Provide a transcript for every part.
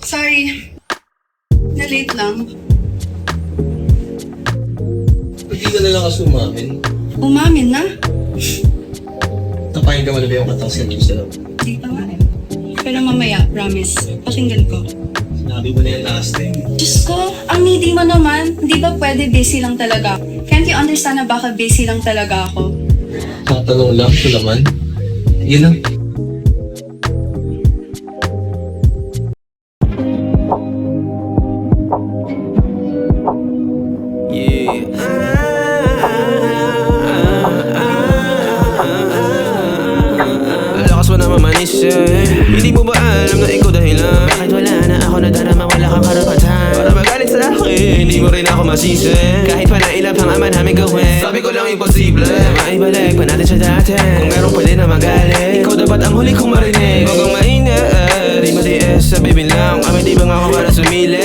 Sorry. Na-late lang. Hindi ka na lang kasi umamin. Umamin na? Tapahin ka malabi yung katang sinabi sa'yo. Hindi pa nga eh. Pero mamaya, promise. Pakinggan ko. Sinabi mo na yan last time. Diyos ko, ang needy mo naman. Hindi ba pwede busy lang talaga? Can't you understand na baka busy lang talaga ako? Tatanong lang ko naman. Yun lang. Lakas mo na mamanis Hindi mo ba alam na ikaw dahilan? Bakit wala na ako nadarama, wala kang karapatan? Para magalit sa akin, hindi mo rin ako masisi. Kahit pa na ilang pangaman namin gawin, sabi ko lang imposible na maibalik pa natin sa dati. Kung meron pwede na magalit, ikaw dapat ang huli kong marinig. Huwag kang mainit, di matiis sa bibilang. Kami di ba nga ako para sumili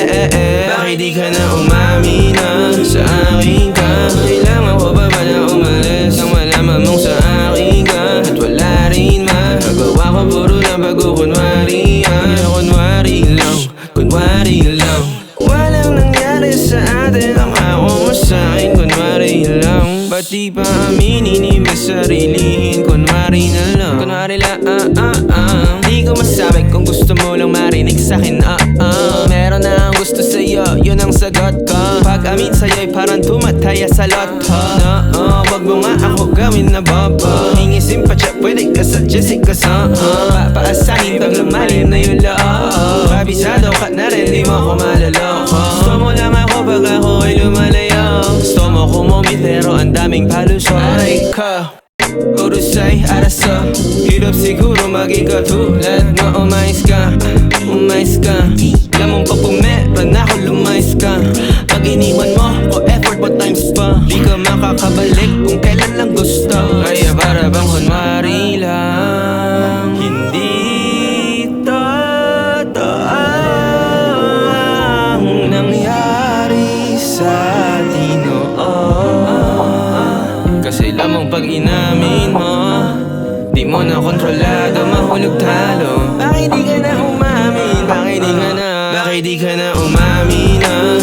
Bakit di ka na umamin na sa akin ka? Kailangan ko ba na umalis nang malaman mong sa akin ka? At wala rin magagawa ko, puro na bago kunwari kunwari lang, kunwari lang. Walang nangyari sa atin, ang ako mo sa'kin, kunwari lang. Ba't di pa aminin, imbes sarilihin, kunwari na lang. Kunwari lang, di ko masabi kung gusto mo lang marinig sa'kin, Meron na ang gusto sa'yo, yun ang sagot ko. Pag-amin sa'yo'y parang tumataya sa loto. Wag mo nga ako gawin na bobo. Hingi simpatya, pwede ka sa Jessica sa papaasahin pag lumalim na yung loob. Kabisado ka na rin, di mo ko malaloko. Gusto mo lang ako pag ako ay lumalayo. Gusto mo kumumit pero ang daming palusot. Aray ka, urusay, araso. Hirap siguro maging katulad mo. Umayos ka, umayos ka. Alam mong pag pumeran ako, lumayos ka. Pag iniwan mo ko effort mo times pa. Di ka makakabalik kung kailan lang gusto. Kaya para bang kunwari lang. Hindi totoo ang nangyari sa atin, kasi lamang pag inamin mo, di mo na kontrolado, mahulog talo. Bakit di ka na umamin? Bakit di ka na? Bakit di ka na umamin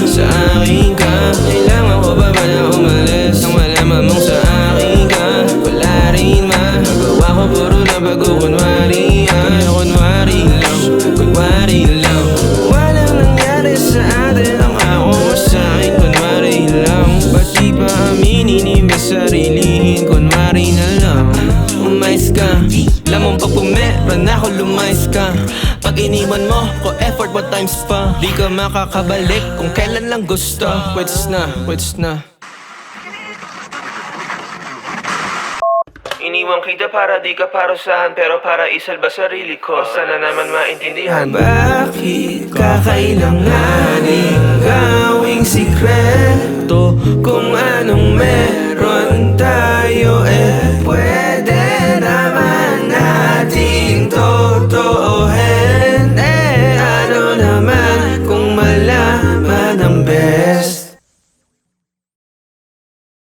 sa akin ka? Kailangan ko ba na umalis nang malaman mong sa akin ka? Wala rin magagawa ko, puro na bago kunwari kunwari lang, kunwari lang. Walang nangyari sa atin, ang ako mo sa'kin, kunwari lang. Ba't di pa aminin, imbes sarilihin, kunwari na lang. Umayos ka, alam mong pag pumeran ako, lumayos ka. Pag iniwan mo ko effort mo times pa. Di ka makakabalik kung kailan lang gusto. Pwets na, pwets na. Iniwan kita para di ka parusahan, pero para isalba sarili ko. Sana naman maintindihan. Bakit kakailanganin